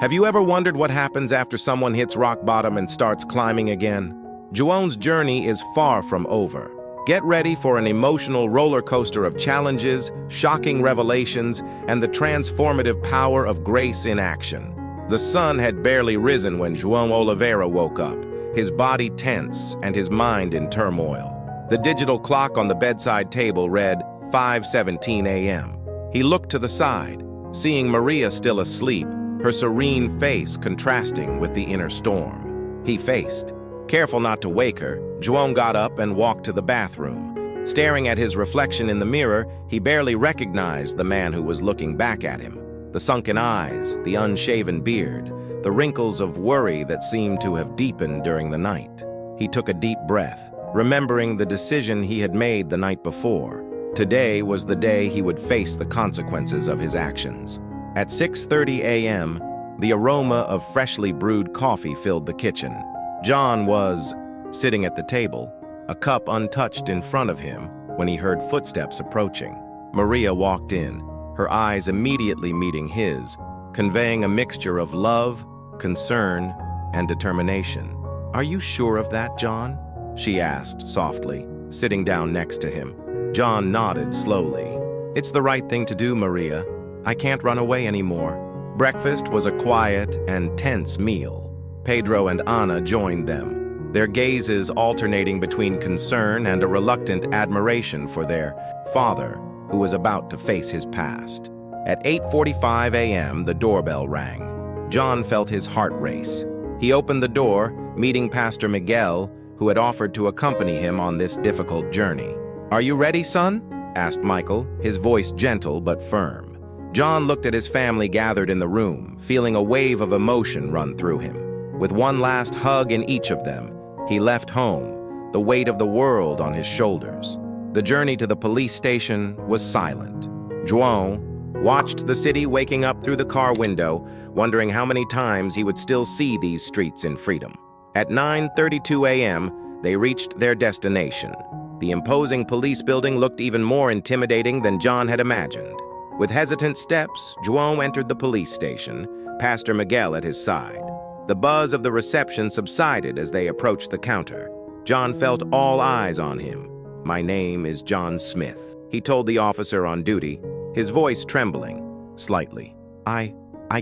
Have you ever wondered what happens after someone hits rock bottom and starts climbing again? João's journey is far from over. Get ready for an emotional roller coaster of challenges, shocking revelations, and the transformative power of grace in action. The sun had barely risen when João Oliveira woke up, his body tense and his mind in turmoil. The digital clock on the bedside table read 5:17 a.m. He looked to the side, seeing Maria still asleep, her serene face contrasting with the inner storm. He faced. Careful not to wake her, João got up and walked to the bathroom. Staring at his reflection in the mirror, he barely recognized the man who was looking back at him. The sunken eyes, the unshaven beard, the wrinkles of worry that seemed to have deepened during the night. He took a deep breath, remembering the decision he had made the night before. Today was the day he would face the consequences of his actions. At 6:30 a.m., the aroma of freshly brewed coffee filled the kitchen. John was sitting at the table, a cup untouched in front of him, when he heard footsteps approaching. Maria walked in, her eyes immediately meeting his, conveying a mixture of love, concern, and determination. "Are you sure of that, John?" she asked softly, sitting down next to him. John nodded slowly. "It's the right thing to do, Maria. I can't run away anymore." Breakfast was a quiet and tense meal. Pedro and Ana joined them, their gazes alternating between concern and a reluctant admiration for their father, who was about to face his past. At 8:45 a.m., the doorbell rang. John felt his heart race. He opened the door, meeting Pastor Miguel, who had offered to accompany him on this difficult journey. "Are you ready, son?" asked Michael, his voice gentle but firm. John looked at his family gathered in the room, feeling a wave of emotion run through him. With one last hug in each of them, he left home, the weight of the world on his shoulders. The journey to the police station was silent. João watched the city waking up through the car window, wondering how many times he would still see these streets in freedom. At 9:32 a.m., they reached their destination. The imposing police building looked even more intimidating than John had imagined. With hesitant steps, João entered the police station, Pastor Miguel at his side. The buzz of the reception subsided as they approached the counter. John felt all eyes on him. "My name is John Smith," he told the officer on duty, his voice trembling slightly. I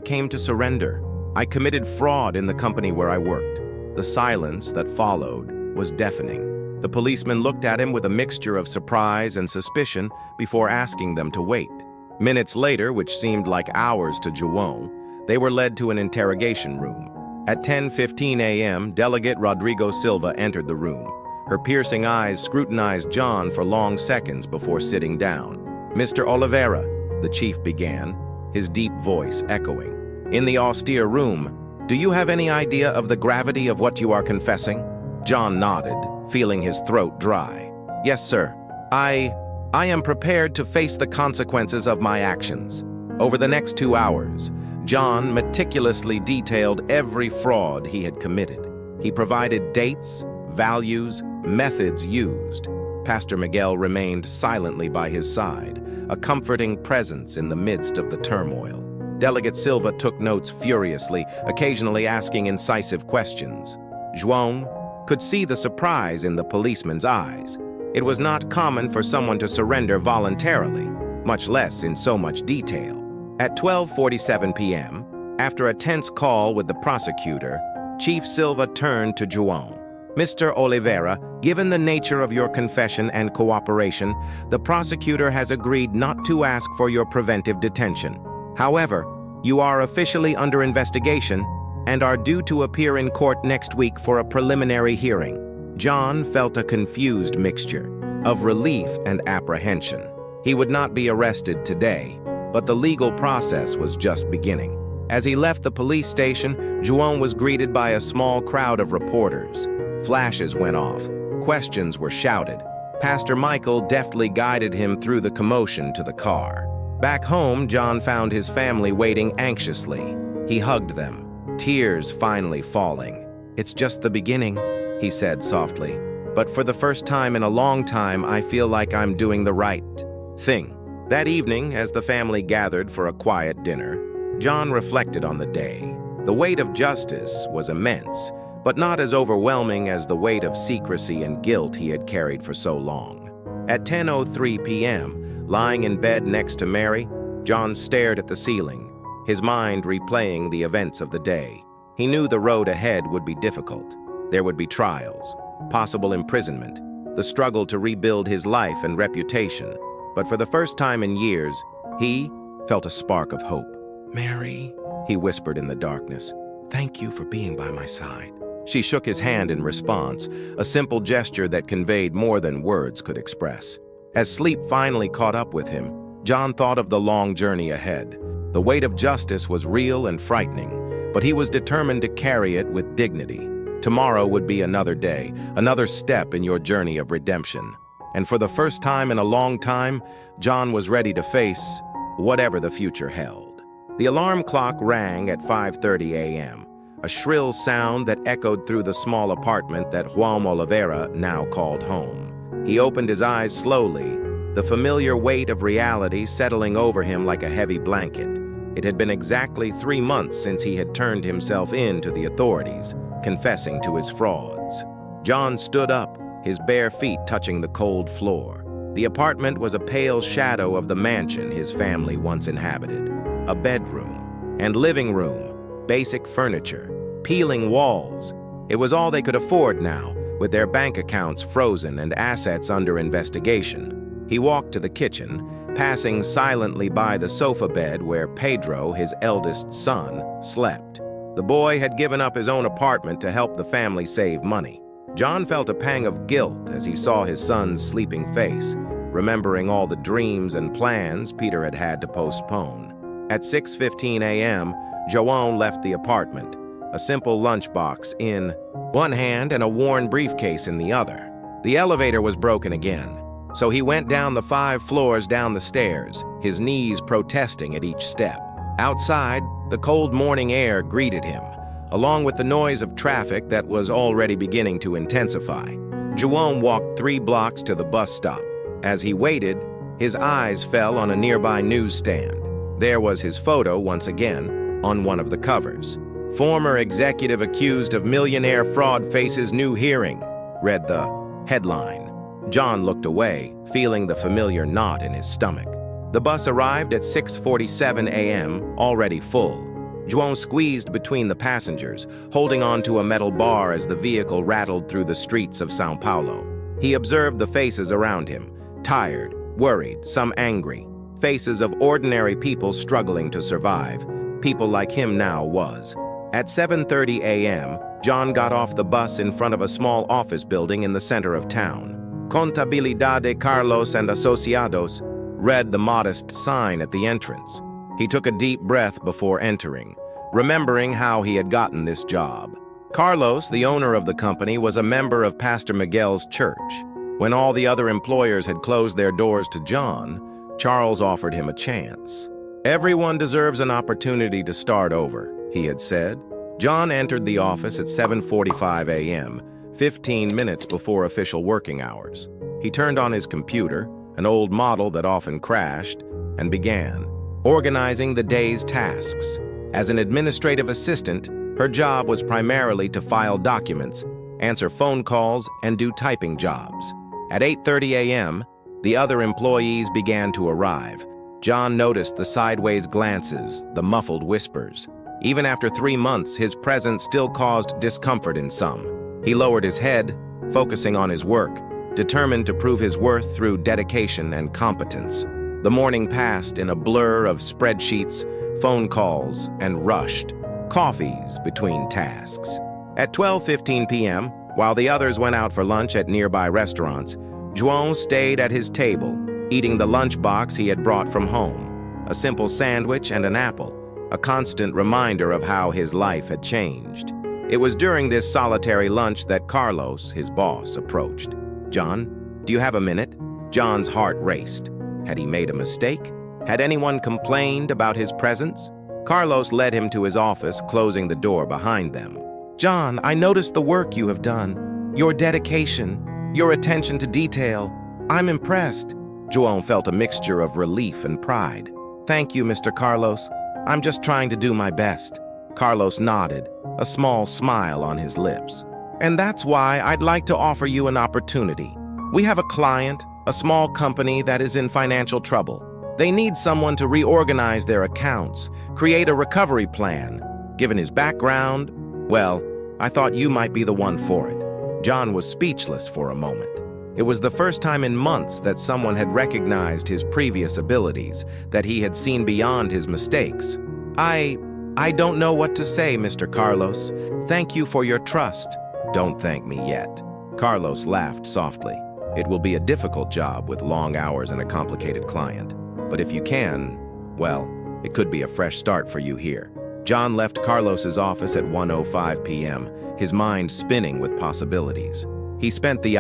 came to surrender. I committed fraud in the company where I worked." The silence that followed was deafening. The policeman looked at him with a mixture of surprise and suspicion before asking them to wait. Minutes later, which seemed like hours to João, they were led to an interrogation room. At 10:15 a.m., Delegate Rodrigo Silva entered the room. Her piercing eyes scrutinized John for long seconds before sitting down. "Mr. Oliveira," the chief began, his deep voice echoing. In the austere room, "Do you have any idea of the gravity of what you are confessing?" John nodded, feeling his throat dry. "Yes, sir. I am prepared to face the consequences of my actions." Over the next 2 hours, John meticulously detailed every fraud he had committed. He provided dates, values, methods used. Pastor Miguel remained silently by his side, a comforting presence in the midst of the turmoil. Delegate Silva took notes furiously, occasionally asking incisive questions. João could see the surprise in the policeman's eyes. It was not common for someone to surrender voluntarily, much less in so much detail. At 12:47 p.m., after a tense call with the prosecutor, Chief Silva turned to João. "Mr. Oliveira, given the nature of your confession and cooperation, the prosecutor has agreed not to ask for your preventive detention. However, you are officially under investigation and are due to appear in court next week for a preliminary hearing." John felt a confused mixture of relief and apprehension. He would not be arrested today, but the legal process was just beginning. As he left the police station, João was greeted by a small crowd of reporters. Flashes went off. Questions were shouted. Pastor Michael deftly guided him through the commotion to the car. Back home, John found his family waiting anxiously. He hugged them, tears finally falling. "It's just the beginning," he said softly. "But for the first time in a long time, I feel like I'm doing the right thing." That evening, as the family gathered for a quiet dinner, John reflected on the day. The weight of justice was immense, but not as overwhelming as the weight of secrecy and guilt he had carried for so long. At 10:03 p.m., lying in bed next to Mary, John stared at the ceiling, his mind replaying the events of the day. He knew the road ahead would be difficult. There would be trials, possible imprisonment, the struggle to rebuild his life and reputation. But for the first time in years, he felt a spark of hope. "Mary," he whispered in the darkness, "thank you for being by my side." She shook his hand in response, a simple gesture that conveyed more than words could express. As sleep finally caught up with him, John thought of the long journey ahead. The weight of justice was real and frightening, but he was determined to carry it with dignity. Tomorrow would be another day, another step in your journey of redemption. And for the first time in a long time, John was ready to face whatever the future held. The alarm clock rang at 5:30 a.m., a shrill sound that echoed through the small apartment that João Oliveira now called home. He opened his eyes slowly, the familiar weight of reality settling over him like a heavy blanket. It had been exactly 3 months since he had turned himself in to the authorities, confessing to his frauds. John stood up, his bare feet touching the cold floor. The apartment was a pale shadow of the mansion his family once inhabited. A bedroom and living room, basic furniture, peeling walls. It was all they could afford now, with their bank accounts frozen and assets under investigation. He walked to the kitchen, passing silently by the sofa bed where Pedro, his eldest son, slept. The boy had given up his own apartment to help the family save money. John felt a pang of guilt as he saw his son's sleeping face, remembering all the dreams and plans Peter had had to postpone. At 6:15 a.m., João left the apartment, a simple lunchbox in one hand and a worn briefcase in the other. The elevator was broken again, so he went down the 5 floors down the stairs, his knees protesting at each step. Outside, the cold morning air greeted him, along with the noise of traffic that was already beginning to intensify. João walked 3 blocks to the bus stop. As he waited, his eyes fell on a nearby newsstand. There was his photo once again, on one of the covers. "Former executive accused of millionaire fraud faces new hearing," read the headline. John looked away, feeling the familiar knot in his stomach. The bus arrived at 6:47 a.m., already full. João squeezed between the passengers, holding on to a metal bar as the vehicle rattled through the streets of São Paulo. He observed the faces around him, tired, worried, some angry. Faces of ordinary people struggling to survive. People like him now was. At 7:30 a.m., John got off the bus in front of a small office building in the center of town. "Contabilidade Carlos and Associados," read the modest sign at the entrance. He took a deep breath before entering, remembering how he had gotten this job. Carlos, the owner of the company, was a member of Pastor Miguel's church. When all the other employers had closed their doors to John, Charles offered him a chance. "Everyone deserves an opportunity to start over," he had said. John entered the office at 7:45 a.m., 15 minutes before official working hours. He turned on his computer, an old model that often crashed, and began organizing the day's tasks. As an administrative assistant, her job was primarily to file documents, answer phone calls, and do typing jobs. At 8:30 a.m., the other employees began to arrive. John noticed the sideways glances, the muffled whispers. Even after 3 months, his presence still caused discomfort in some. He lowered his head, focusing on his work, determined to prove his worth through dedication and competence. The morning passed in a blur of spreadsheets, phone calls, and rushed coffees between tasks. At 12:15 p.m., while the others went out for lunch at nearby restaurants, João stayed at his table, eating the lunchbox he had brought from home, a simple sandwich and an apple, a constant reminder of how his life had changed. It was during this solitary lunch that Carlos, his boss, approached. "John, do you have a minute?" John's heart raced. Had he made a mistake? Had anyone complained about his presence? Carlos led him to his office, closing the door behind them. "John, I noticed the work you have done, your dedication, your attention to detail. I'm impressed." João felt a mixture of relief and pride. "Thank you, Mr. Carlos. I'm just trying to do my best." Carlos nodded, a small smile on his lips. "And that's why I'd like to offer you an opportunity. We have a client, a small company that is in financial trouble. They need someone to reorganize their accounts, create a recovery plan. Given his background, well, I thought you might be the one for it." John was speechless for a moment. It was the first time in months that someone had recognized his previous abilities, that he had seen beyond his mistakes. I don't know what to say, Mr. Carlos. Thank you for your trust." "Don't thank me yet." Carlos laughed softly. "It will be a difficult job with long hours and a complicated client. But if you can, well, it could be a fresh start for you here." John left Carlos's office at 1:05 p.m., his mind spinning with possibilities. He spent the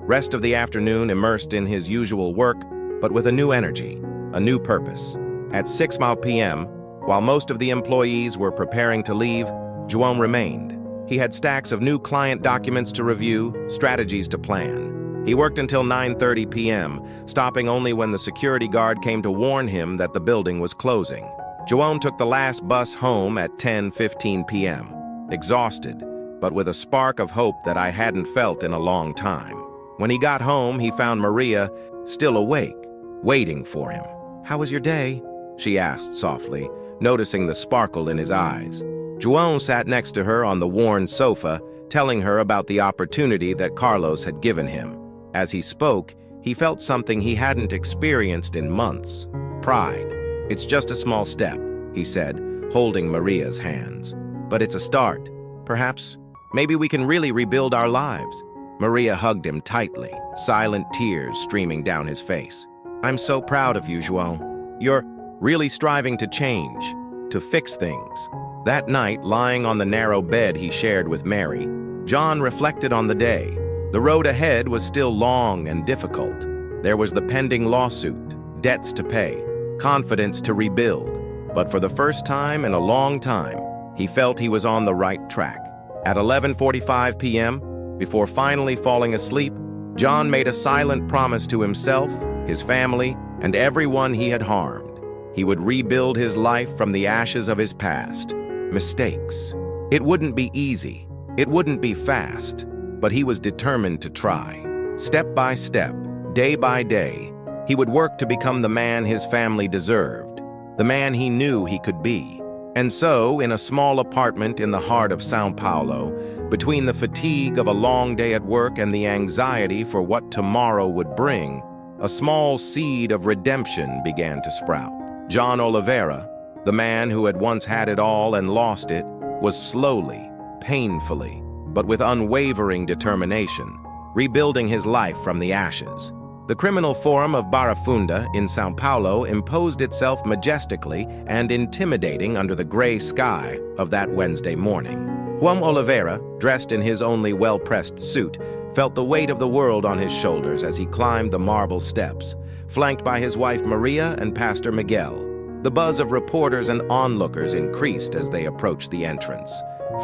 rest of the afternoon immersed in his usual work, but with a new energy, a new purpose. At 6 p.m., while most of the employees were preparing to leave, João remained. He had stacks of new client documents to review, strategies to plan. He worked until 9:30 p.m., stopping only when the security guard came to warn him that the building was closing. João took the last bus home at 10:15 p.m., exhausted, but with a spark of hope that I hadn't felt in a long time. When he got home, he found Maria still awake, waiting for him. "How was your day?" she asked softly, noticing the sparkle in his eyes. João sat next to her on the worn sofa, telling her about the opportunity that Carlos had given him. As he spoke, he felt something he hadn't experienced in months: pride. "It's just a small step," he said, holding Maria's hands. "But it's a start. Perhaps, maybe we can really rebuild our lives." Maria hugged him tightly, silent tears streaming down his face. "I'm so proud of you, João. You're really striving to change, to fix things." That night, lying on the narrow bed he shared with Mary, John reflected on the day. The road ahead was still long and difficult. There was the pending lawsuit, debts to pay, confidence to rebuild. But for the first time in a long time, he felt he was on the right track. At 11:45 p.m., before finally falling asleep, John made a silent promise to himself, his family, and everyone he had harmed. He would rebuild his life from the ashes of his past. Mistakes. It wouldn't be easy. It wouldn't be fast. But he was determined to try. Step by step, day by day, he would work to become the man his family deserved, the man he knew he could be. And so, in a small apartment in the heart of São Paulo, between the fatigue of a long day at work and the anxiety for what tomorrow would bring, a small seed of redemption began to sprout. João Oliveira, the man who had once had it all and lost it, was slowly, painfully, but with unwavering determination, rebuilding his life from the ashes. The criminal forum of Barra Funda in São Paulo imposed itself majestically and intimidating under the gray sky of that Wednesday morning. João Oliveira, dressed in his only well-pressed suit, felt the weight of the world on his shoulders as he climbed the marble steps, flanked by his wife Maria and Pastor Miguel. The buzz of reporters and onlookers increased as they approached the entrance.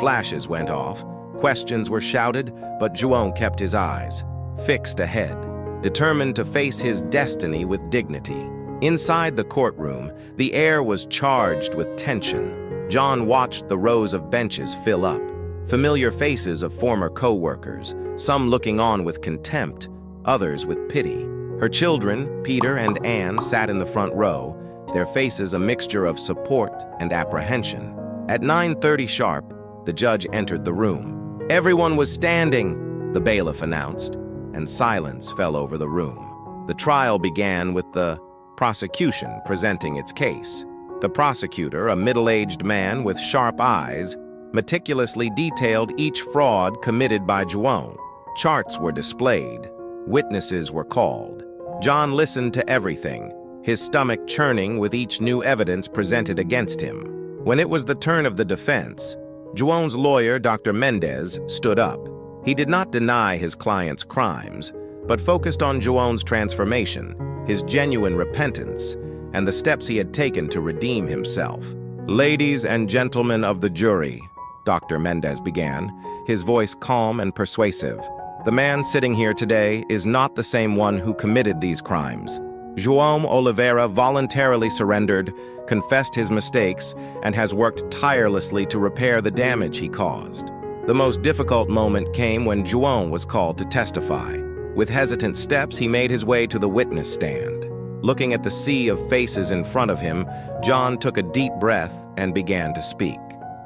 Flashes went off, questions were shouted, but João kept his eyes fixed ahead, determined to face his destiny with dignity. Inside the courtroom, the air was charged with tension. John watched the rows of benches fill up, familiar faces of former co-workers, some looking on with contempt, others with pity. Her children, Peter and Anne, sat in the front row, their faces a mixture of support and apprehension. At 9:30 sharp, the judge entered the room. "Everyone was standing," the bailiff announced, and silence fell over the room. The trial began with the prosecution presenting its case. The prosecutor, a middle-aged man with sharp eyes, meticulously detailed each fraud committed by João. Charts were displayed. Witnesses were called. John listened to everything, his stomach churning with each new evidence presented against him. When it was the turn of the defense, João's lawyer, Dr. Mendes, stood up. He did not deny his client's crimes, but focused on João's transformation, his genuine repentance, and the steps he had taken to redeem himself. "Ladies and gentlemen of the jury," Dr. Mendes began, his voice calm and persuasive, "the man sitting here today is not the same one who committed these crimes. João Oliveira voluntarily surrendered, confessed his mistakes, and has worked tirelessly to repair the damage he caused. The most difficult moment came when João was called to testify. With hesitant steps, he made his way to the witness stand. Looking at the sea of faces in front of him, John took a deep breath and began to speak.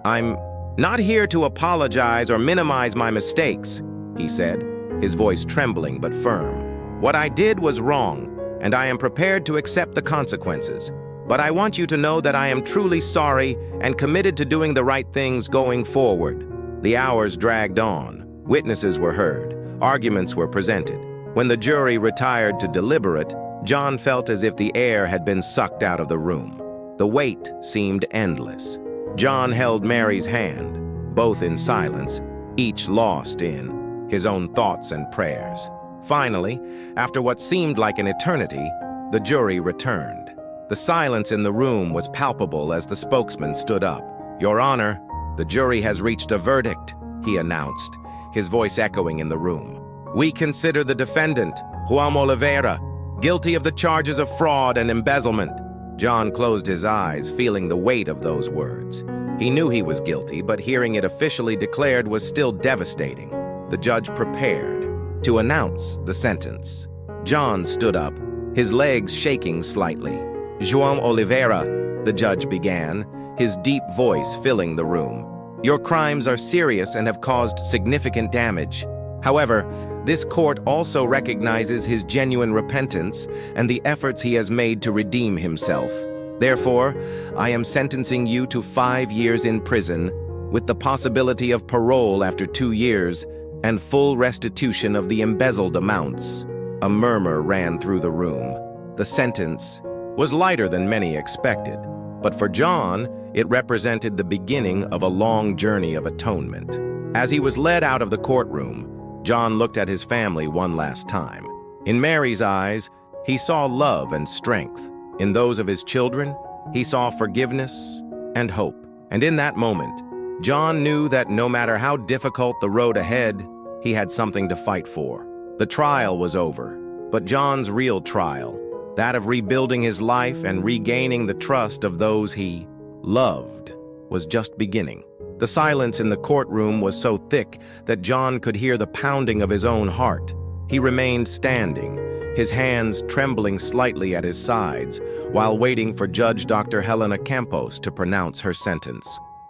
"I'm not here to apologize or minimize my mistakes," he said, his voice trembling but firm. "What I did was wrong, and I am prepared to accept the consequences. But I want you to know that I am truly sorry and committed to doing the right things going forward." The hours dragged on. Witnesses were heard. Arguments were presented. When the jury retired to deliberate, John felt as if the air had been sucked out of the room. The wait seemed endless. John held Mary's hand, both in silence, each lost in his own thoughts and prayers. Finally, after what seemed like an eternity, the jury returned. The silence in the room was palpable as the spokesman stood up. "Your Honor, the jury has reached a verdict," he announced, his voice echoing in the room. "We consider the defendant, João Oliveira, guilty of the charges of fraud and embezzlement." John closed his eyes, feeling the weight of those words. He knew he was guilty, but hearing it officially declared was still devastating. The judge prepared to announce the sentence. John stood up, his legs shaking slightly. "João Oliveira," the judge began, his deep voice filling the room. "Your crimes are serious and have caused significant damage. However, this court also recognizes his genuine repentance and the efforts he has made to redeem himself. Therefore, I am sentencing you to 5 years in prison, with the possibility of parole after 2 years and full restitution of the embezzled amounts." A murmur ran through the room. The sentence was lighter than many expected, but for John, it represented the beginning of a long journey of atonement. As he was led out of the courtroom, John looked at his family one last time. In Mary's eyes, he saw love and strength. In those of his children, he saw forgiveness and hope. And in that moment, John knew that no matter how difficult the road ahead, he had something to fight for. The trial was over, but John's real trial, that of rebuilding his life and regaining the trust of those he loved, was just beginning. The silence in the courtroom was so thick that John could hear the pounding of his own heart. He remained standing, his hands trembling slightly at his sides, while waiting for Judge Dr. Helena Campos to pronounce her sentence.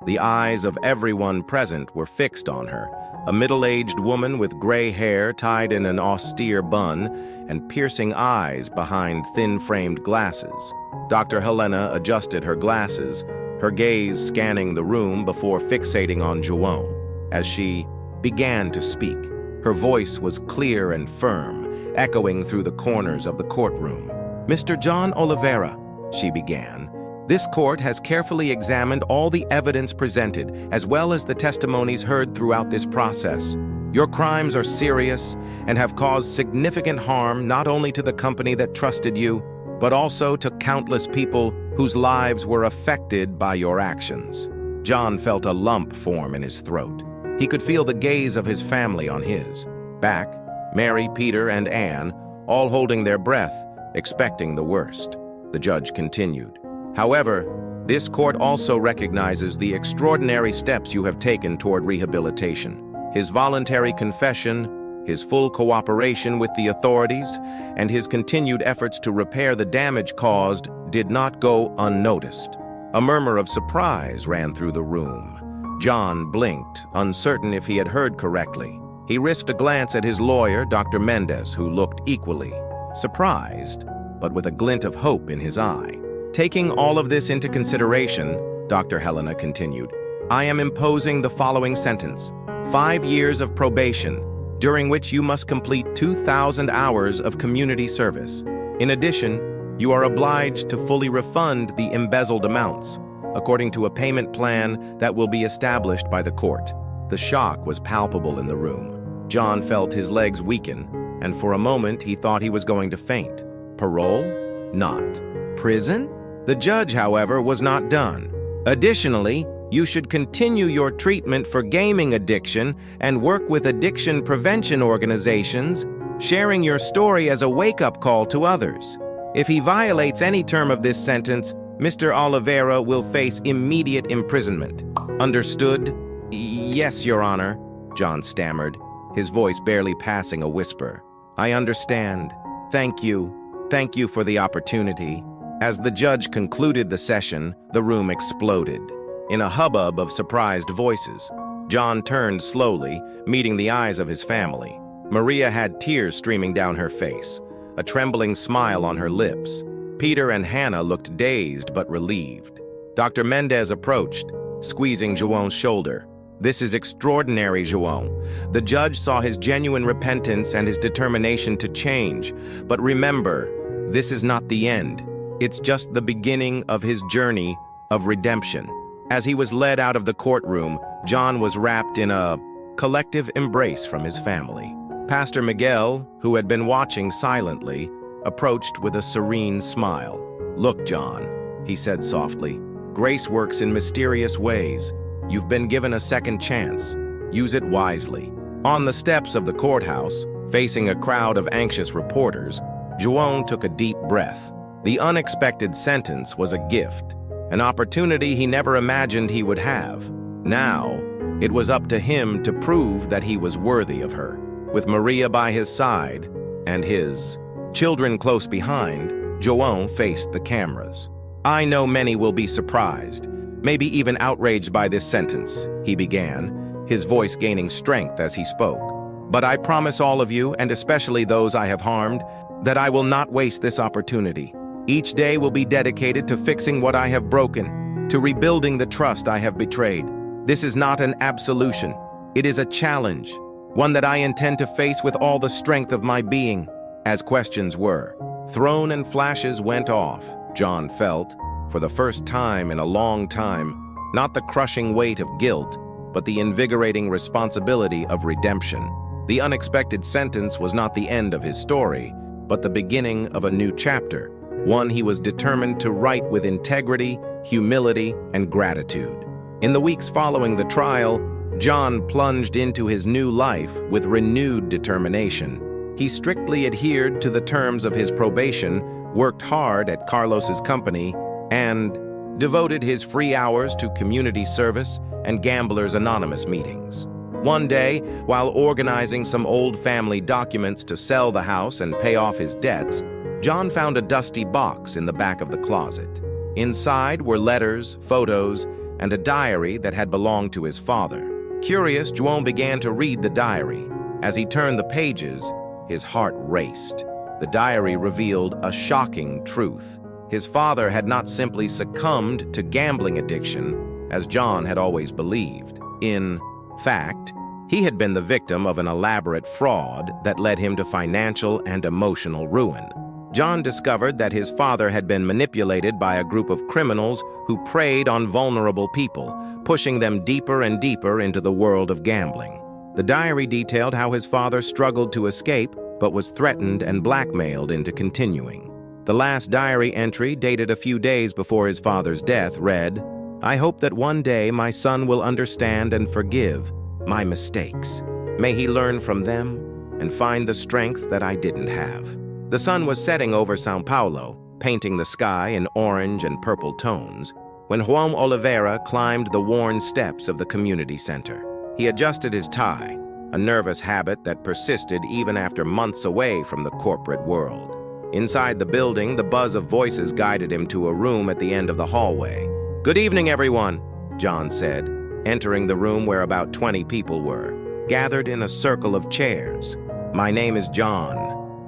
The eyes of everyone present were fixed on her, a middle-aged woman with gray hair tied in an austere bun and piercing eyes behind thin-framed glasses. Dr. Helena adjusted her glasses, her gaze scanning the room before fixating on João. As she began to speak, her voice was clear and firm, echoing through the corners of the courtroom. "Mr. João Oliveira," she began, "this court has carefully examined all the evidence presented, as well as the testimonies heard throughout this process. Your crimes are serious and have caused significant harm not only to the company that trusted you, but also to countless people whose lives were affected by your actions." John felt a lump form in his throat. He could feel the gaze of his family on his. Back, Mary, Peter, and Anne, all holding their breath, expecting the worst. The judge continued. "However, this court also recognizes the extraordinary steps you have taken toward rehabilitation. His voluntary confession, his full cooperation with the authorities, and his continued efforts to repair the damage caused did not go unnoticed." A murmur of surprise ran through the room. John blinked, uncertain if he had heard correctly. He risked a glance at his lawyer, Dr. Mendez, who looked equally surprised, but with a glint of hope in his eye. "Taking all of this into consideration," Dr. Helena continued, "I am imposing the following sentence: 5 years of probation, during which you must complete 2,000 hours of community service. In addition, you are obliged to fully refund the embezzled amounts, according to a payment plan that will be established by the court." The shock was palpable in the room. John felt his legs weaken, and for a moment he thought he was going to faint. Parole? Not. Prison? The judge, however, was not done. "Additionally, you should continue your treatment for gaming addiction and work with addiction prevention organizations, sharing your story as a wake-up call to others. If he violates any term of this sentence, Mr. Oliveira will face immediate imprisonment. Understood? Yes, Your Honor, John stammered, his voice barely passing a whisper. I understand. Thank you. Thank you for the opportunity. As the judge concluded the session, the room exploded. In a hubbub of surprised voices, John turned slowly, meeting the eyes of his family. Maria had tears streaming down her face, a trembling smile on her lips. Peter and Hannah looked dazed but relieved. Dr. Mendez approached, squeezing João's shoulder. This is extraordinary, João. The judge saw his genuine repentance and his determination to change. But remember, this is not the end. It's just the beginning of his journey of redemption. As he was led out of the courtroom, John was wrapped in a collective embrace from his family. Pastor Miguel, who had been watching silently, approached with a serene smile. Look, John, he said softly, grace works in mysterious ways. You've been given a second chance. Use it wisely. On the steps of the courthouse, facing a crowd of anxious reporters, João took a deep breath. The unexpected sentence was a gift, an opportunity he never imagined he would have. Now, it was up to him to prove that he was worthy of her. With Maria by his side and his children close behind, João faced the cameras. I know many will be surprised, maybe even outraged by this sentence, he began, his voice gaining strength as he spoke. But I promise all of you, and especially those I have harmed, that I will not waste this opportunity. Each day will be dedicated to fixing what I have broken, to rebuilding the trust I have betrayed. This is not an absolution. It is a challenge, one that I intend to face with all the strength of my being. As questions were thrown and flashes went off, John felt, for the first time in a long time, not the crushing weight of guilt, but the invigorating responsibility of redemption. The unexpected sentence was not the end of his story, but the beginning of a new chapter, one he was determined to write with integrity, humility, and gratitude. In the weeks following the trial, John plunged into his new life with renewed determination. He strictly adhered to the terms of his probation, worked hard at Carlos's company, and devoted his free hours to community service and Gamblers Anonymous meetings. One day, while organizing some old family documents to sell the house and pay off his debts, John found a dusty box in the back of the closet. Inside were letters, photos, and a diary that had belonged to his father. Curious, João began to read the diary. As he turned the pages, his heart raced. The diary revealed a shocking truth. His father had not simply succumbed to gambling addiction, as John had always believed. In fact, he had been the victim of an elaborate fraud that led him to financial and emotional ruin. John discovered that his father had been manipulated by a group of criminals who preyed on vulnerable people, pushing them deeper and deeper into the world of gambling. The diary detailed how his father struggled to escape, but was threatened and blackmailed into continuing. The last diary entry, dated a few days before his father's death, read, "I hope that one day my son will understand and forgive my mistakes. May he learn from them and find the strength that I didn't have." The sun was setting over São Paulo, painting the sky in orange and purple tones, when João Oliveira climbed the worn steps of the community center. He adjusted his tie, a nervous habit that persisted even after months away from the corporate world. Inside the building, the buzz of voices guided him to a room at the end of the hallway. "Good evening, everyone," John said, entering the room where about 20 people were, gathered in a circle of chairs. "My name is John,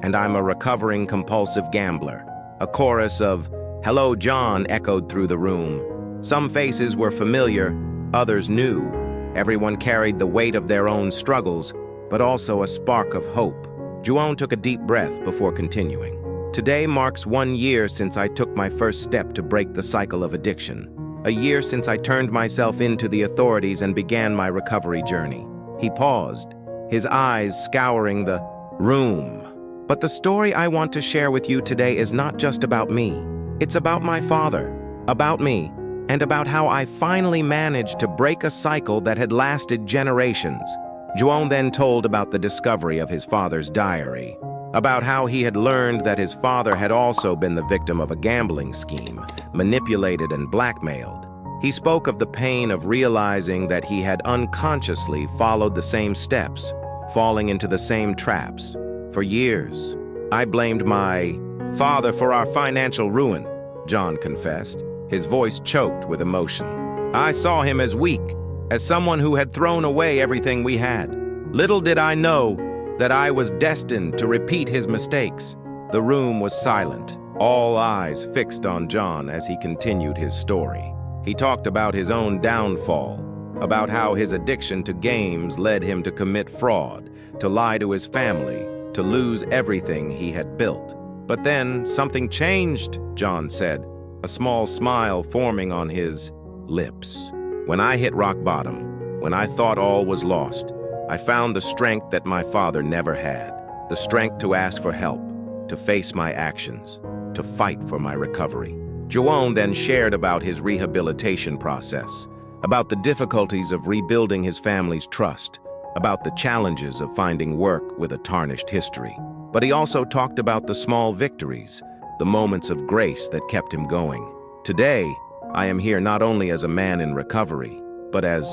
and I'm a recovering compulsive gambler." A chorus of "Hello, John" echoed through the room. Some faces were familiar, others new. Everyone carried the weight of their own struggles, but also a spark of hope. João took a deep breath before continuing. "Today marks 1 year since I took my first step to break the cycle of addiction. A year since I turned myself into the authorities and began my recovery journey." He paused, his eyes scouring the room. "But the story I want to share with you today is not just about me. It's about my father, about me, and about how I finally managed to break a cycle that had lasted generations." João then told about the discovery of his father's diary, about how he had learned that his father had also been the victim of a gambling scheme, manipulated and blackmailed. He spoke of the pain of realizing that he had unconsciously followed the same steps, falling into the same traps. For years, I blamed my father for our financial ruin, John confessed, his voice choked with emotion. I saw him as weak, as someone who had thrown away everything we had. Little did I know that I was destined to repeat his mistakes. The room was silent, all eyes fixed on John as he continued his story. He talked about his own downfall, about how his addiction to games led him to commit fraud, to lie to his family, to lose everything he had built. But then something changed, John said, a small smile forming on his lips. When I hit rock bottom, when I thought all was lost, I found the strength that my father never had, the strength to ask for help, to face my actions, to fight for my recovery. João then shared about his rehabilitation process, about the difficulties of rebuilding his family's trust, about the challenges of finding work with a tarnished history. But he also talked about the small victories, the moments of grace that kept him going. Today, I am here not only as a man in recovery, but as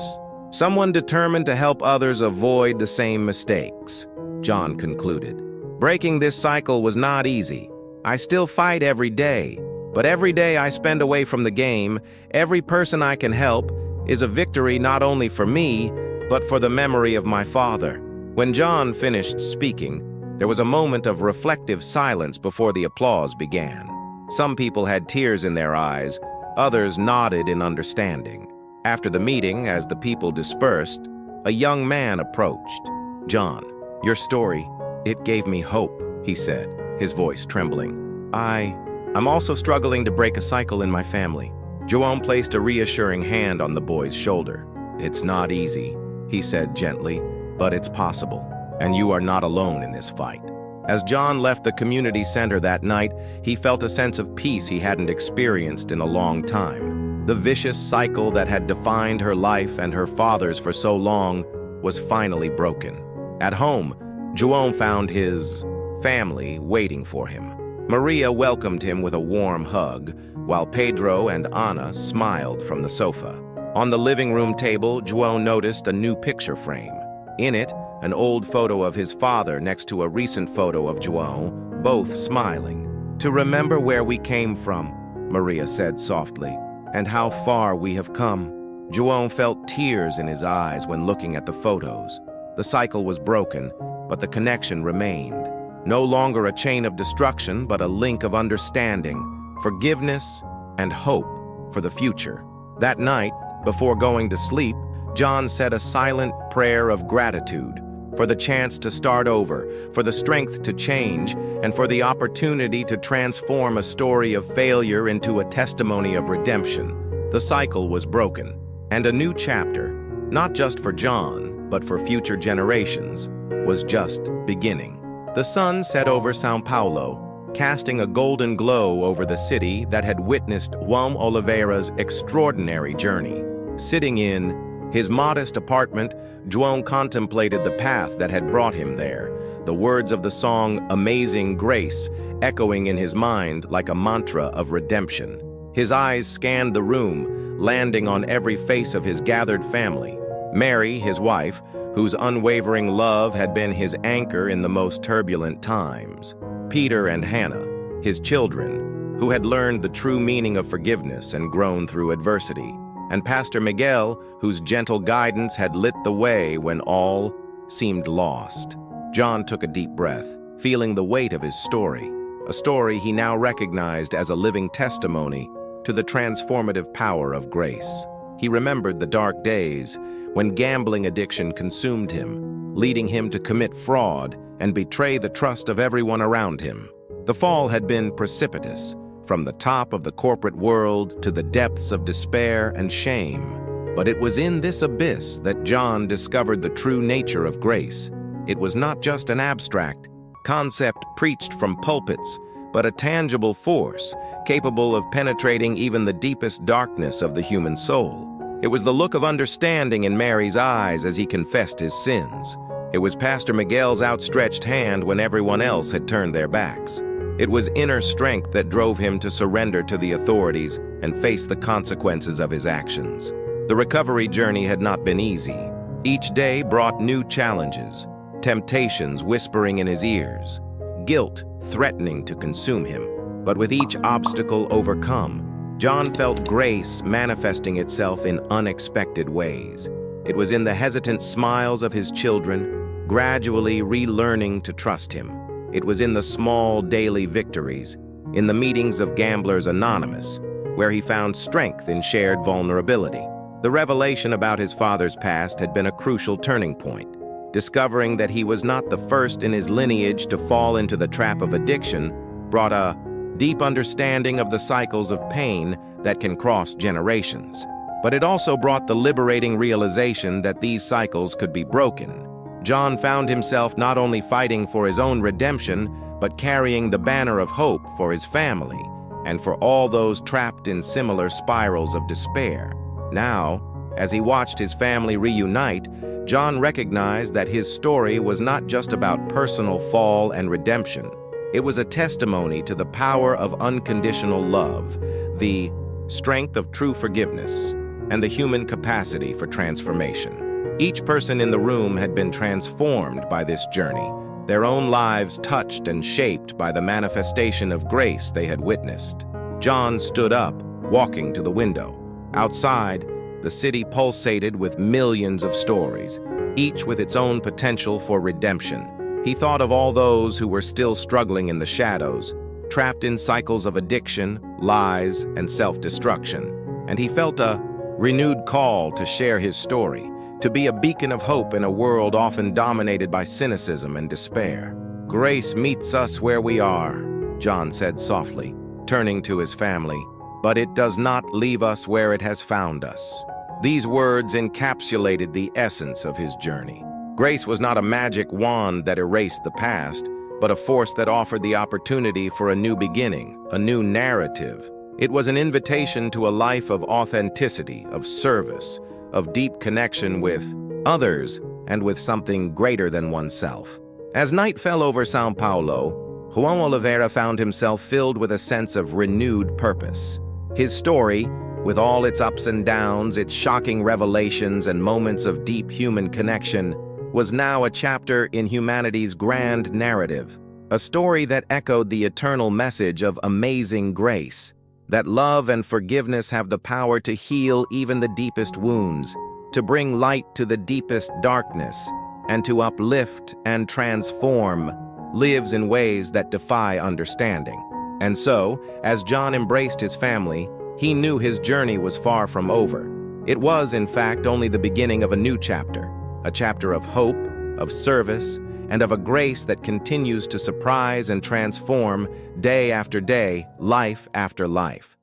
someone determined to help others avoid the same mistakes, John concluded. Breaking this cycle was not easy. I still fight every day, but every day I spend away from the game, every person I can help, is a victory not only for me, but for the memory of my father. When John finished speaking, there was a moment of reflective silence before the applause began. Some people had tears in their eyes, others nodded in understanding. After the meeting, as the people dispersed, a young man approached. John, your story, it gave me hope, he said, his voice trembling. I'm also struggling to break a cycle in my family. João placed a reassuring hand on the boy's shoulder. It's not easy, he said gently, but it's possible, and you are not alone in this fight. As John left the community center that night, he felt a sense of peace he hadn't experienced in a long time. The vicious cycle that had defined her life and her father's for so long was finally broken. At home, João found his family waiting for him. Maria welcomed him with a warm hug, while Pedro and Ana smiled from the sofa. On the living room table, João noticed a new picture frame. In it, an old photo of his father next to a recent photo of João, both smiling. To remember where we came from, Maria said softly, and how far we have come. João felt tears in his eyes when looking at the photos. The cycle was broken, but the connection remained. No longer a chain of destruction, but a link of understanding, forgiveness, and hope for the future. That night, before going to sleep, John said a silent prayer of gratitude for the chance to start over, for the strength to change, and for the opportunity to transform a story of failure into a testimony of redemption. The cycle was broken, and a new chapter, not just for John, but for future generations, was just beginning. The sun set over São Paulo, casting a golden glow over the city that had witnessed João Oliveira's extraordinary journey. Sitting in his modest apartment, João contemplated the path that had brought him there, the words of the song Amazing Grace echoing in his mind like a mantra of redemption. His eyes scanned the room, landing on every face of his gathered family. Mary, his wife, whose unwavering love had been his anchor in the most turbulent times. Peter and Hannah, his children, who had learned the true meaning of forgiveness and grown through adversity. And Pastor Miguel, whose gentle guidance had lit the way when all seemed lost. John took a deep breath, feeling the weight of his story, a story he now recognized as a living testimony to the transformative power of grace. He remembered the dark days when gambling addiction consumed him, leading him to commit fraud and betray the trust of everyone around him. The fall had been precipitous, from the top of the corporate world to the depths of despair and shame. But it was in this abyss that John discovered the true nature of grace. It was not just an abstract concept preached from pulpits, but a tangible force capable of penetrating even the deepest darkness of the human soul. It was the look of understanding in Mary's eyes as he confessed his sins. It was Pastor Miguel's outstretched hand when everyone else had turned their backs. It was inner strength that drove him to surrender to the authorities and face the consequences of his actions. The recovery journey had not been easy. Each day brought new challenges, temptations whispering in his ears, guilt threatening to consume him. But with each obstacle overcome, John felt grace manifesting itself in unexpected ways. It was in the hesitant smiles of his children, gradually relearning to trust him. It was in the small daily victories, in the meetings of Gamblers Anonymous, where he found strength in shared vulnerability. The revelation about his father's past had been a crucial turning point. Discovering that he was not the first in his lineage to fall into the trap of addiction brought a deep understanding of the cycles of pain that can cross generations. But it also brought the liberating realization that these cycles could be broken. John found himself not only fighting for his own redemption, but carrying the banner of hope for his family and for all those trapped in similar spirals of despair. Now, as he watched his family reunite, John recognized that his story was not just about personal fall and redemption. It was a testimony to the power of unconditional love, the strength of true forgiveness, and the human capacity for transformation. Each person in the room had been transformed by this journey, their own lives touched and shaped by the manifestation of grace they had witnessed. John stood up, walking to the window. Outside, the city pulsated with millions of stories, each with its own potential for redemption. He thought of all those who were still struggling in the shadows, trapped in cycles of addiction, lies, and self-destruction, and he felt a renewed call to share his story, to be a beacon of hope in a world often dominated by cynicism and despair. "Grace meets us where we are," John said softly, turning to his family, "but it does not leave us where it has found us." These words encapsulated the essence of his journey. Grace was not a magic wand that erased the past, but a force that offered the opportunity for a new beginning, a new narrative. It was an invitation to a life of authenticity, of service, of deep connection with others and with something greater than oneself. As night fell over São Paulo, João Oliveira found himself filled with a sense of renewed purpose. His story, with all its ups and downs, its shocking revelations and moments of deep human connection, was now a chapter in humanity's grand narrative, a story that echoed the eternal message of amazing grace, that love and forgiveness have the power to heal even the deepest wounds, to bring light to the deepest darkness, and to uplift and transform, lives in ways that defy understanding. And so, as John embraced his family, he knew his journey was far from over. It was, in fact, only the beginning of a new chapter, a chapter of hope, of service, and of a grace that continues to surprise and transform day after day, life after life.